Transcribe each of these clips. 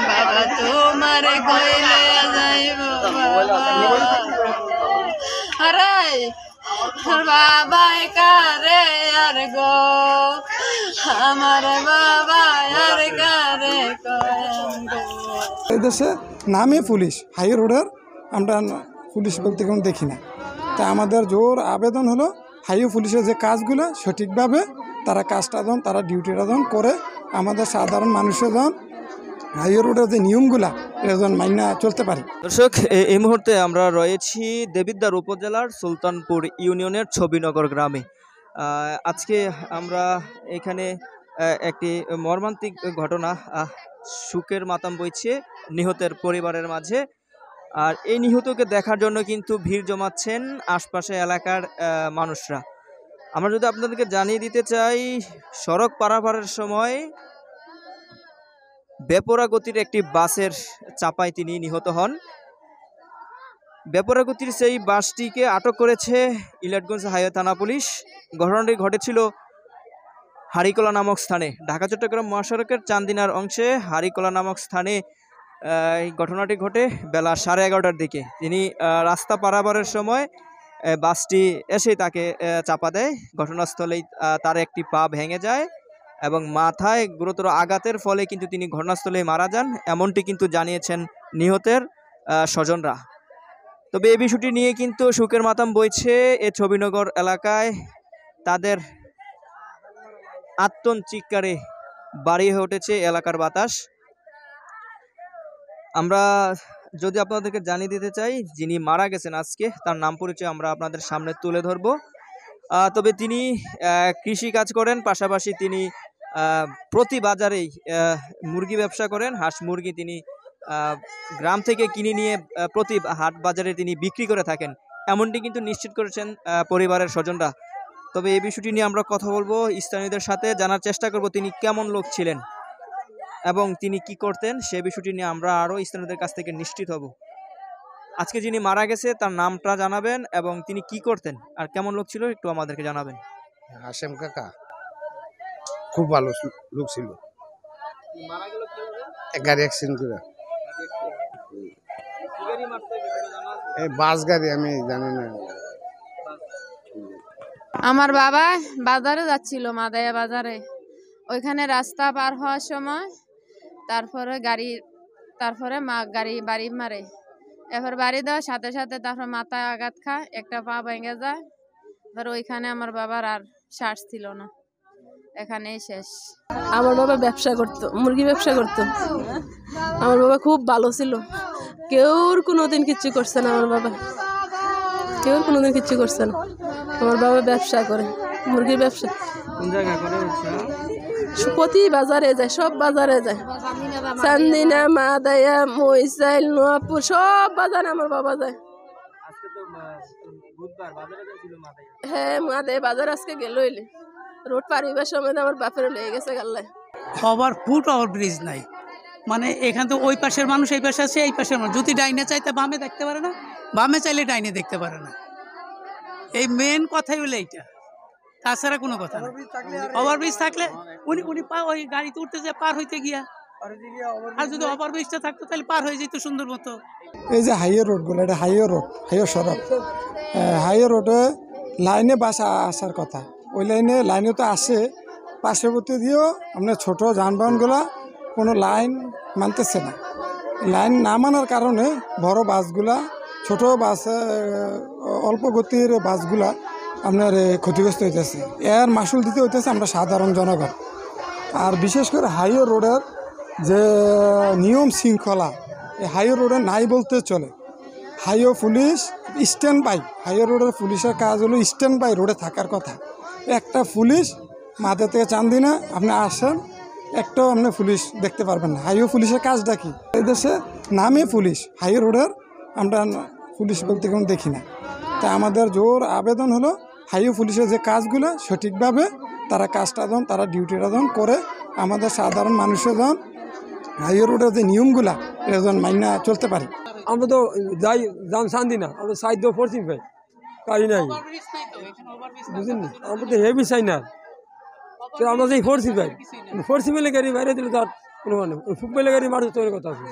বাবা তোমার কইলে যাইব আরে বাবা কারে আর গো আমার বাবা আর কারে এই দেশে নামে পুলিশ, হাই রোডের আমরা পুলিশ বলতে কোনো দেখি না। তা আমাদের জোর আবেদন হলো হাইওয়ে পুলিশের যে কাজগুলো সঠিকভাবে তারা কাজটা দেন, তারা ডিউটিটা দেন করে আমাদের সাধারণ মানুষের দেন হাইওয়ে রোডের যে নিয়মগুলা এটা যেন মাইনা চলতে পারে। দর্শক, এই মুহূর্তে আমরা রয়েছি দেবিদ্বার উপজেলার সুলতানপুর ইউনিয়নের ছবিনগর গ্রামে। আজকে আমরা এখানে একটি মর্মান্তিক ঘটনা, শোকের মাতম বইছে নিহতের পরিবারের মাঝে। আর এই নিহতকে দেখার জন্য কিন্তু ভিড় জমাচ্ছেন আশপাশে এলাকার মানুষরা। আমরা যদি আপনাদেরকে জানিয়ে দিতে চাই, সড়ক পারাপারের সময় বেপরা গতির একটি বাসের চাপায় তিনি নিহত হন। বেপরা গতির সেই বাসটিকে আটক করেছে ইলাটগঞ্জ হাইওয়ে থানা পুলিশ। ঘটনাটি ঘটেছিল হারিকোলা নামক স্থানে, ঢাকা চট্টগ্রাম মহাসড়কের চান্দিনার অংশে হারিকোলা নামক স্থানে এই ঘটনাটি ঘটে বেলা 11:30টার দিকে। তিনি রাস্তা পারাপারের সময় বাসটি এসে তাকে চাপা দেয়। ঘটনাস্থলেই তার একটি পা ভেঙে যায় এবং মাথায় গুরুতর আঘাতের ফলে কিন্তু তিনি ঘটনাস্থলে মারা যান, এমনটি কিন্তু জানিয়েছেন নিহতের স্বজনরা। তবে এই বিষয়টি নিয়ে কিন্তু শোকের মাতম বইছে এ ছবিনগর এলাকায়। তাদের আত্মন চিৎকারে বাড়ি হয়ে উঠেছে এলাকার বাতাস। আমরা যদি আপনাদেরকে জানিয়ে দিতে চাই, যিনি মারা গেছেন আজকে তার নাম পরিচয় আমরা আপনাদের সামনে তুলে ধরব। তবে তিনি কৃষি কাজ করেন, পাশাপাশি তিনি প্রতি বাজারেই মুরগি ব্যবসা করেন। হাঁস মুরগি তিনি গ্রাম থেকে কিনে নিয়ে প্রতি হাট বাজারে তিনি বিক্রি করে থাকেন, এমনটি কিন্তু নিশ্চিত করেছেন পরিবারের স্বজনরা। তবে এই বিষয়টি নিয়ে আমরা কথা বলবো স্থানীয়দের সাথে, জানার চেষ্টা করব তিনি কেমন লোক ছিলেন এবং তিনি কি করতেন, সে বিষয়টি নিয়ে আমরা আরও স্থানীয়দের কাছ থেকে নিশ্চিত হব। আজকে যিনি মারা গেছে তার নামটা জানাবেন এবং তিনি কি করতেন আর কেমন লোক ছিল একটু আমাদেরকে জানাবেন। হাশেম কাকা খুব ভালো লোক ছিল। গাড়ি অ্যাক্সিডেন্ট করে, এই বাস গাড়ি, আমি জানি না। আমার বাবা বাজারে যাচ্ছিল, মাদায়া বাজারে। ওইখানে রাস্তা পার হওয়ার সময় তারপরে গাড়ি বাড়ি মারে। এরপর বাড়ি দেওয়ার সাথে সাথে তারপর মাথায় আঘাত খায়, একটা পা ভেঙে যায়। ধর ওইখানে আমার বাবার আর শ্বাস ছিল না, এখানেই শেষ। আমার বাবা ব্যবসা করতো, মুরগি ব্যবসা করতো। আমার বাবা খুব ভালো ছিল, কেউর কোনোদিন কিচ্ছু করছে না। আমার বাবা কেউর কোনোদিন কিচ্ছু করছে না। আমার বাবা ব্যবসা করে, মুরগির ব্যবসা। প্রতি বাজারে যায়, সব বাজারে যায়, চান্দিনা, মাদায়া, মইসাইল, নোয়াপুর, সব বাজারে আমার বাবা যায়। হ্যাঁ, মাদায়া বাজার আজকে গেল, রোড পার হইবার সময় আমার বাপের লেগে গেছে গাল্লায়। ফুট ওভার ব্রিজ নাই, মানে এখান তো ওই পাশের মানুষ এই পাশে আছে, এই পাশের মানুষ যদি ডাইনে চাইতে বামে দেখতে পারে না, বামে চাইলে ডাইনে দেখতে পারে না। এই মেন কথাই হলো এইটা, তাছাড়া কোনো কথা না। ওভারব্রিজ থাকলে উনি ওই গাড়িতে উঠতে যায় পার হইতে গিয়া, আর যদি ওভারব্রিজটা থাকতো তাহলে পার হয়ে যেত সুন্দর মতো। এই যে হাইওয়ে রোডগুলো, এটা হাইওয়ে রোড, হাইওয়ে সড়ক। হাইওয়ে রোডে লাইনে বাস আসার কথা, ওই লাইনে তো আসে, পার্শ্ববর্তী দিয়েও আপনার ছোটো যানবাহনগুলো কোনো লাইন মানতেছে না। লাইন না মানার কারণে বড় বাসগুলা, ছোট বাস, অল্প গতির বাসগুলা আপনার ক্ষতিগ্রস্ত হইতেছে। এর মাসুল দিতে হইতেছে আমরা সাধারণ জনগণ। আর বিশেষ করে হাইওয়ে রোডের যে নিয়ম শৃঙ্খলা, এই হাইওয়ে রোডে নাই বলতে চলে। Highway police stand by, highway রোডের পুলিশের কাজ হলো স্ট্যান্ড বাই রোডে থাকার কথা। একটা পুলিশ মাথা থেকে চান্দিনা আপনি আসেন, একটাও আপনি পুলিশ দেখতে পারবেন না। হাইওয়ে পুলিশের কাজটা কি? এই দেশে নামে পুলিশ, হাইওয়ে রোডের আমরা পুলিশ বলতে কোনো দেখি না। তা আমাদের জোর আবেদন হলো হাইওয়ে পুলিশের যে কাজগুলো সঠিকভাবে তারা কাজটা দেন, তারা ডিউটিটা দেন করে আমাদের সাধারণ মানুষের দেন হাইওয়ে রোডের যে নিয়মগুলা এটা যেন মাইনা চলতে পারে। আমরা তো যাই যান শান্তি না, আমরা সাইড দিয়ে পড়ছি ভাই, গাড়ি নাই, বুঝলেন? আমরা তো হেভি চাই না, তো আমরা যাই পড়ছি ভাই, পড়ছি মেলে গাড়ি বাইরে দিলে তার কোনো মানে ফুক মেলে গাড়ি মারতে তৈরি কথা আছে।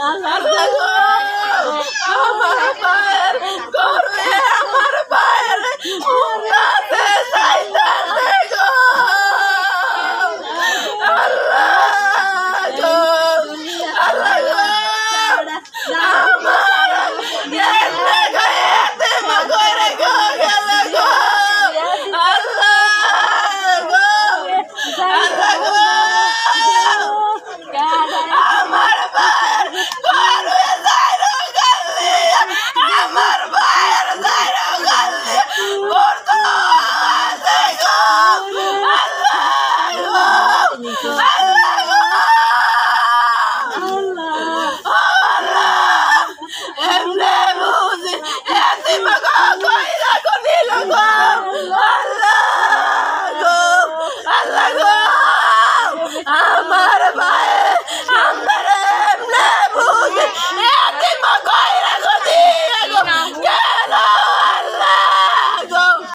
Allah